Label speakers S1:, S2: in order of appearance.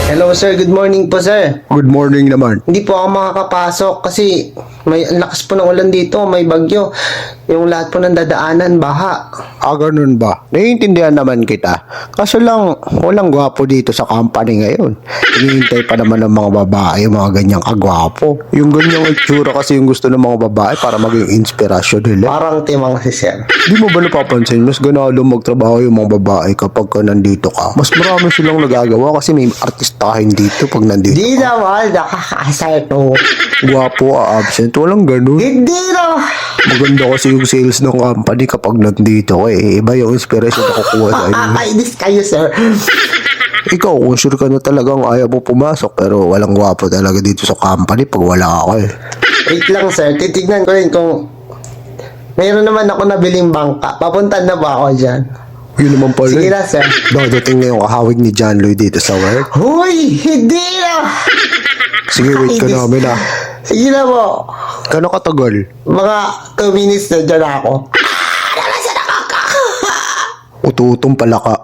S1: Hello sir, good morning po sir.
S2: Good morning naman.
S1: Hindi po ako makakapasok kasi ang lakas po ng ulan dito, may bagyo. Yung lahat po ng dadaanan, baha.
S2: Ganun ba? Naiintindihan naman kita. Kaso lang, walang gwapo dito sa company ngayon. Hinihintay pa naman ng mga babae, yung mga ganyang kagwapo. Yung ganyang itsura kasi yung gusto ng mga babae para maging inspirasyon nila.
S1: Parang timang si sir.
S2: Di mo ba napapansin, mas ganalo magtrabaho yung mga babae kapag ka nandito ka? Mas marami silang nagagawa kasi may artistahin dito pag nandito
S1: Di
S2: ka.
S1: naman, nakakasar to.
S2: Gwapo, absent, walang ganun.
S1: Hindi na.
S2: Maganda kasi yung sales ng company kapag nandito ka eh. Iba yung inspiration na kukuha sa inyo.
S1: Kakainis kayo sir.
S2: Ikaw, kung sure ka na talagang ayaw mo pumasok pero walang gwapo talaga dito sa company pag wala ako eh.
S1: Wait lang sir, titignan ko rin kung mayroon naman ako nabiling bangka. Papunta na ba ako dyan?
S2: Yun naman pala.
S1: Sige
S2: eh.
S1: na sir.
S2: Dadating na yung kahawig ni John Lloyd dito sa work.
S1: Huy, hindi na.
S2: Sige, wait ka namin ah.
S1: Sige na po.
S2: Gano'ng katagal?
S1: Mga 2 minutes na dyan ako.
S2: Ututong pala ka.